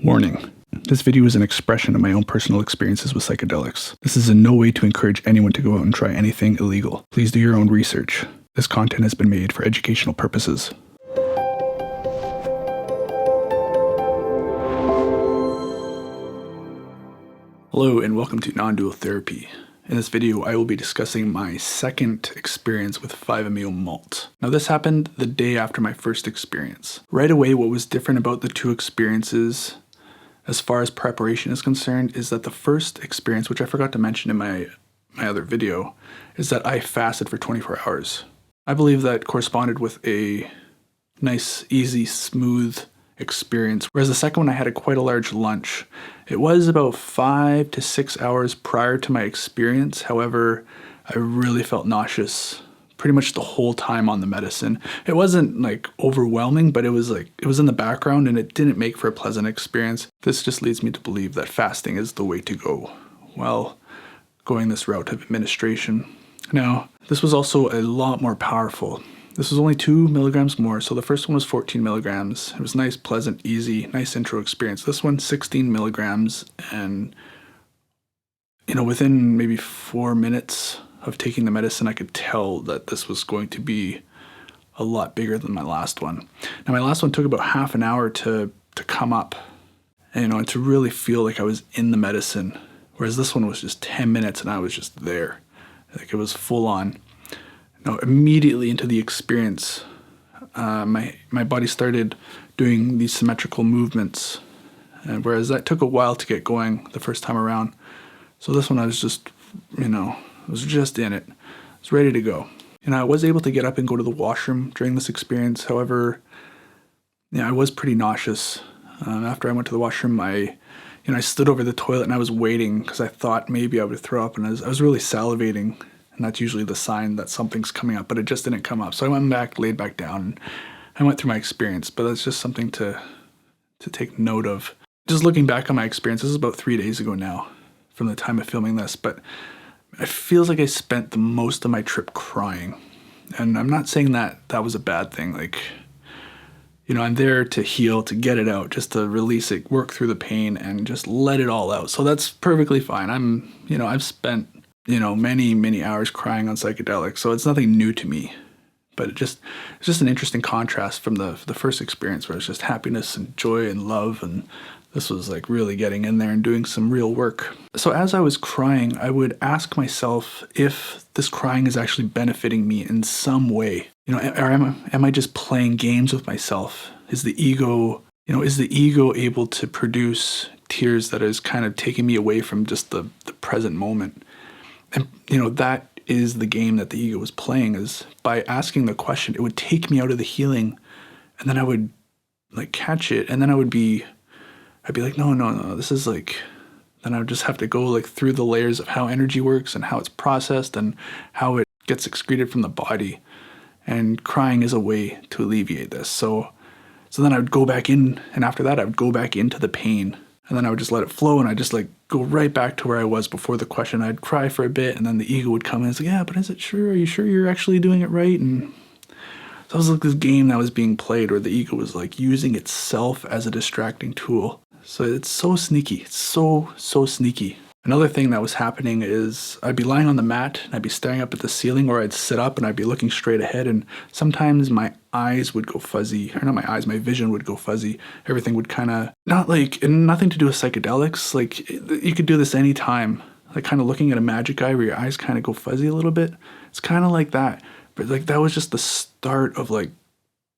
Warning. This video is an expression of my own personal experiences with psychedelics. This is in no way to encourage anyone to go out and try anything illegal. Please do your own research. This content has been made for educational purposes. Hello and welcome to Non-Dual Therapy. In this video, I will be discussing my second experience with 5-MeO malt. Now this happened the day after my first experience. Right away, what was different about the two experiences as far as preparation is concerned is that the first experience, which I forgot to mention in my other video, is that I fasted for 24 hours. I believe that corresponded with a nice, easy, smooth experience, whereas the second one I had quite a large lunch. It was about 5 to 6 hours prior to my experience. However, I really felt nauseous pretty much the whole time on the medicine. It wasn't like overwhelming, but it was in the background and it didn't make for a pleasant experience. This just leads me to believe that fasting is the way to go while going this route of administration. Now, this was also a lot more powerful. This was only 2 milligrams more, so the first one was 14 milligrams. It was nice, pleasant, easy, nice intro experience. This one, 16 milligrams, and within maybe 4 minutes of taking the medicine, I could tell that this was going to be a lot bigger than my last one. Now, my last one took about half an hour to come up, and to really feel like I was in the medicine, whereas this one was just 10 minutes and I was just there. Like it was full on. Immediately into the experience, my body started doing these symmetrical movements, whereas that took a while to get going the first time around. So this one I was just, was just in it. I was ready to go. I was able to get up and go to the washroom during this experience. However, I was pretty nauseous. After I went to the washroom, I stood over the toilet and I was waiting because I thought maybe I would throw up, and I was really salivating. And that's usually the sign that something's coming up, but it just didn't come up. So I went back, laid back down, and I went through my experience. But that's just something to take note of. Just looking back on my experience, this is about 3 days ago now from the time of filming this, but it feels like I spent the most of my trip crying. And I'm not saying that was a bad thing. I'm there to heal, to get it out, just to release it, work through the pain, and just let it all out. So that's perfectly fine. I've spent many hours crying on psychedelics, so it's nothing new to me. But it's just an interesting contrast from the first experience where it's just happiness and joy and love, and this was like really getting in there and doing some real work. So as I was crying, I would ask myself if this crying is actually benefiting me in some way. Or am I just playing games with myself? Is the ego able to produce tears that is kind of taking me away from just the present moment? And, that is the game that the ego was playing, is by asking the question, it would take me out of the healing, and then I would catch it, and then I'd be like, no, this is then I would just have to go through the layers of how energy works and how it's processed and how it gets excreted from the body. And crying is a way to alleviate this. So then I would go back in, and after that I would go back into the pain. And then I would just let it flow, and I'd just go right back to where I was before the question. I'd cry for a bit, and then the ego would come in and say, yeah, but is it sure? Are you sure you're actually doing it right? And so it was this game that was being played where the ego was using itself as a distracting tool. So it's so sneaky. It's so sneaky. Another thing that was happening is I'd be lying on the mat and I'd be staring up at the ceiling, or I'd sit up and I'd be looking straight ahead, and sometimes my eyes would go fuzzy. Or not my eyes, my vision would go fuzzy. Everything would kind of, and nothing to do with psychedelics. You could do this anytime. Kind of looking at a magic eye where your eyes kind of go fuzzy a little bit. It's kind of like that. But that was just the start of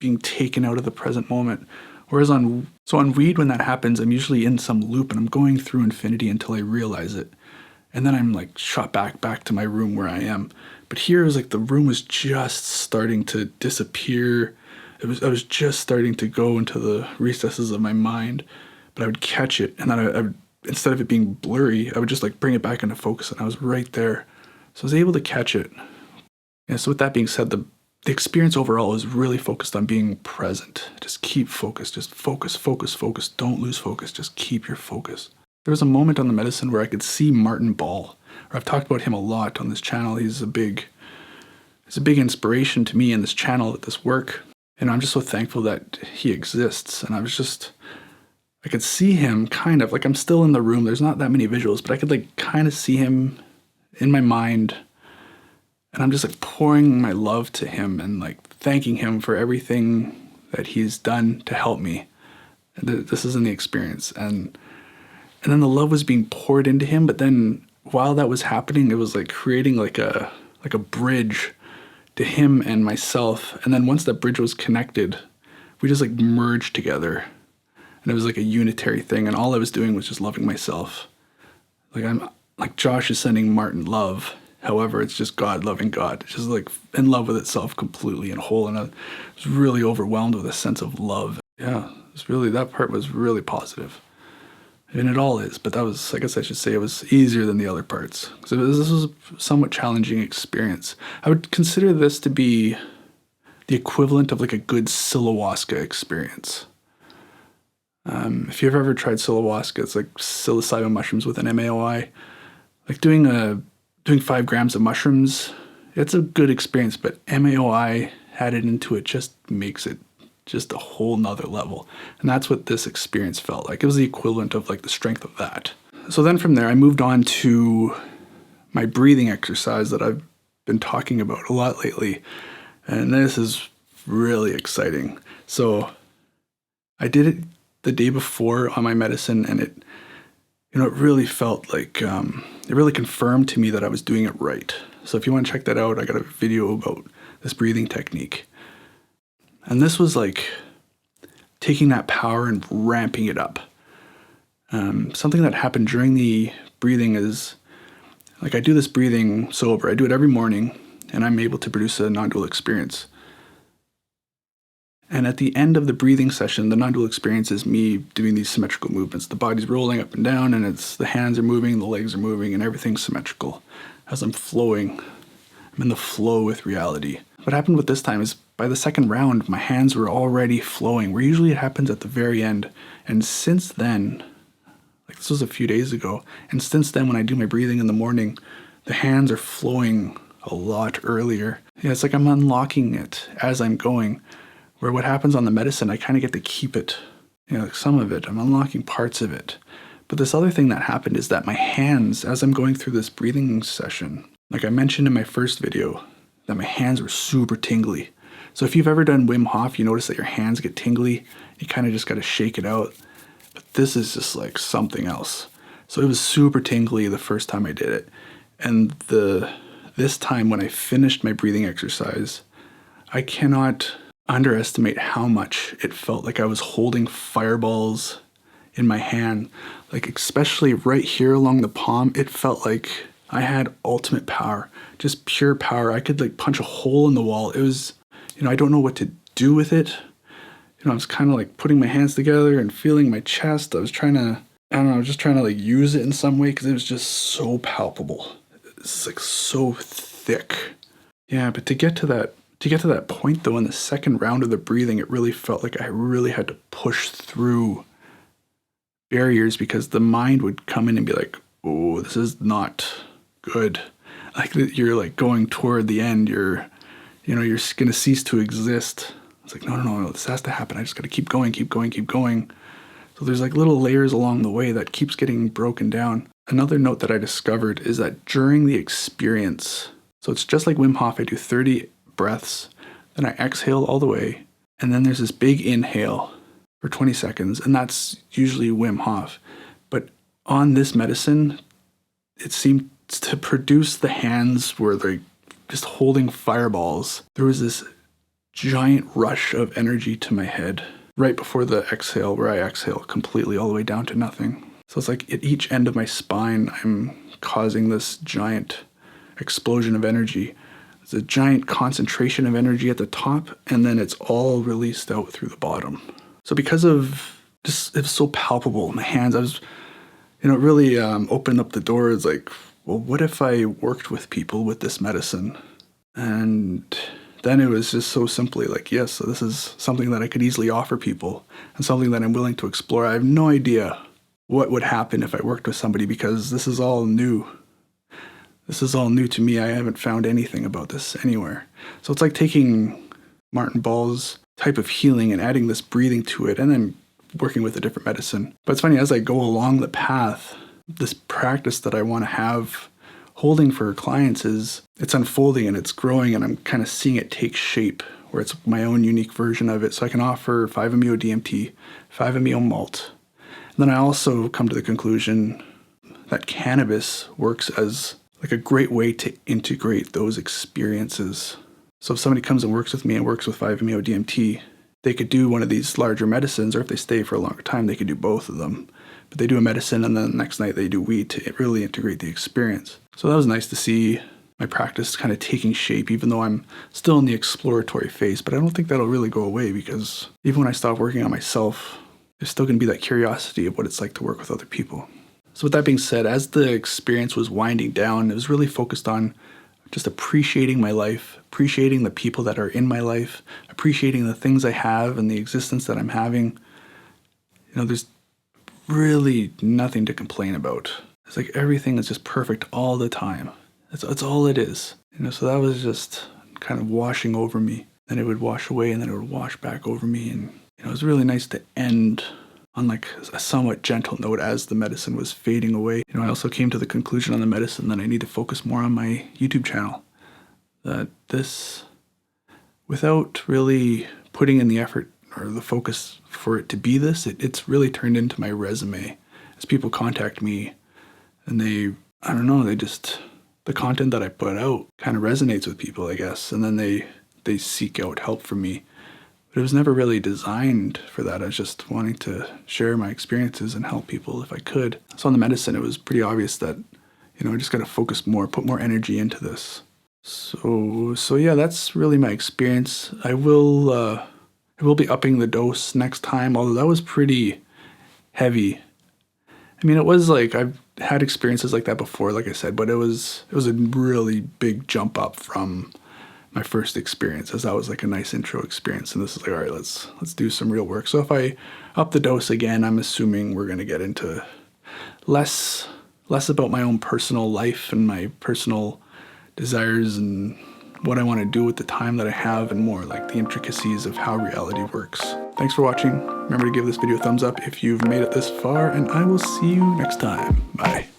being taken out of the present moment. Whereas on weed, when that happens, I'm usually in some loop and I'm going through infinity until I realize it. And then I'm shot back to my room where I am. But here it was the room was just starting to disappear. I was just starting to go into the recesses of my mind, but I would catch it. And then I would, instead of it being blurry, I would just bring it back into focus, and I was right there. So I was able to catch it. And so with that being said, the experience overall is really focused on being present. Just keep focused. Just focus. Don't lose focus. Just keep your focus. There was a moment on the medicine where I could see Martin Ball. I've talked about him a lot on this channel. He's a big inspiration to me in this channel, at this work. And I'm just so thankful that he exists. And I was I could see him kind of, like I'm still in the room. There's not that many visuals, but I could like kind of see him in my mind. And I'm just like pouring my love to him and like thanking him for everything that he's done to help me. This is in the experience. And then the love was being poured into him. But then while that was happening, it was like creating like a bridge to him and myself. And then once that bridge was connected, we just like merged together. And it was like a unitary thing. And all I was doing was just loving myself. Like I'm like Josh is sending Martin love. However, it's just God loving God. It's just like in love with itself completely and whole. And I was really overwhelmed with a sense of love. Yeah, it's really, that part was really positive. And it all is, but that was, I guess I should say, it was easier than the other parts. So this was a somewhat challenging experience. I would consider this to be the equivalent of like a good ayahuasca experience. If you've ever tried ayahuasca, it's like psilocybin mushrooms with an MAOI. Like doing 5 grams of mushrooms, it's a good experience, but MAOI added into it just makes it just a whole nother level. And that's what this experience felt like. It was the equivalent of like the strength of that. So then from there, I moved on to my breathing exercise that I've been talking about a lot lately. And this is really exciting. So I did it the day before on my medicine, and it really felt like, it really confirmed to me that I was doing it right. So if you want to check that out, I got a video about this breathing technique. And this was like taking that power and ramping it up. Something that happened during the breathing is, like I do this breathing sober. I do it every morning, and I'm able to produce a non-dual experience. And at the end of the breathing session, the non-dual experience is me doing these symmetrical movements. The body's rolling up and down, and it's the hands are moving, the legs are moving, and everything's symmetrical. As I'm flowing, I'm in the flow with reality. What happened with this time is by the second round, my hands were already flowing, where usually it happens at the very end. And since then, like this was a few days ago, and since then when I do my breathing in the morning, the hands are flowing a lot earlier. Yeah, it's like I'm unlocking it as I'm going. Where what happens on the medicine, I kind of get to keep it, like some of it. I'm unlocking parts of it. But this other thing that happened is that my hands, as I'm going through this breathing session, like I mentioned in my first video, that my hands were super tingly. So if you've ever done Wim Hof, you notice that your hands get tingly. You kind of just got to shake it out. But this is just like something else. So it was super tingly the first time I did it. And this time when I finished my breathing exercise, I cannot underestimate how much it felt like I was holding fireballs in my hand. Like especially right here along the palm, it felt like I had ultimate power, just pure power. I could like punch a hole in the wall. It was, I don't know what to do with it. I was kind of like putting my hands together and feeling my chest. I was just trying to like use it in some way because it was just so palpable. It's like so thick. Yeah, but to get to that point though, in the second round of the breathing, it really felt like I really had to push through barriers because the mind would come in and be like, oh, this is not good. Like you're like going toward the end, you're going to cease to exist. It's like, no, this has to happen. I just got to keep going. So there's like little layers along the way that keeps getting broken down. Another note that I discovered is that during the experience, so it's just like Wim Hof, I do 30 breaths, then I exhale all the way, and then there's this big inhale for 20 seconds, and that's usually Wim Hof. But on this medicine, it seemed to produce the hands where they're just holding fireballs. There was this giant rush of energy to my head right before the exhale, where I exhale completely all the way down to nothing. So it's like at each end of my spine, I'm causing this giant explosion of energy. It's a giant concentration of energy at the top, and then it's all released out through the bottom. So because of just, it was so palpable, my hands, I was, it really opened up the doors like, well, what if I worked with people with this medicine? And then it was just so simply like, yes, so this is something that I could easily offer people and something that I'm willing to explore. I have no idea what would happen if I worked with somebody because this is all new. This is all new to me. I haven't found anything about this anywhere. So it's like taking Martin Ball's type of healing and adding this breathing to it and then working with a different medicine. But it's funny, as I go along the path, this practice that I want to have holding for clients it's unfolding and it's growing, and I'm kind of seeing it take shape where it's my own unique version of it. So I can offer 5-MeO DMT, 5-MeO MALT. And then I also come to the conclusion that cannabis works as like a great way to integrate those experiences. So if somebody comes and works with me and works with 5-MeO DMT, they could do one of these larger medicines, or if they stay for a longer time, they could do both of them. But they do a medicine and then the next night they do weed to really integrate the experience. So that was nice to see my practice kind of taking shape, even though I'm still in the exploratory phase. But I don't think that'll really go away, because even when I stop working on myself, there's still going to be that curiosity of what it's like to work with other people. So with that being said, as the experience was winding down, it was really focused on just appreciating my life, appreciating the people that are in my life, appreciating the things I have and the existence that I'm having. There's really nothing to complain about. It's like everything is just perfect all the time. That's all it is. So that was just kind of washing over me. Then it would wash away and then it would wash back over me. And it was really nice to end on like a somewhat gentle note as the medicine was fading away. I also came to the conclusion on the medicine that I need to focus more on my YouTube channel. That this, without really putting in the effort or the focus for it to be this, it's really turned into my resume. As people contact me and the content that I put out kind of resonates with people, I guess. And then they seek out help from me. But it was never really designed for that. I was just wanting to share my experiences and help people if I could. So on the medicine, it was pretty obvious that, I just got to focus more, put more energy into this. So yeah, that's really my experience. I will be upping the dose next time, although that was pretty heavy. It was like I've had experiences like that before, like I said, but it was a really big jump up from my first experience, as that was like a nice intro experience. And this is like, all right, let's do some real work. So if I up the dose again, I'm assuming we're going to get into less about my own personal life and my personal desires and what I want to do with the time that I have, and more like the intricacies of how reality works. Thanks for watching. Remember to give this video a thumbs up if you've made it this far, and I will see you next time. Bye.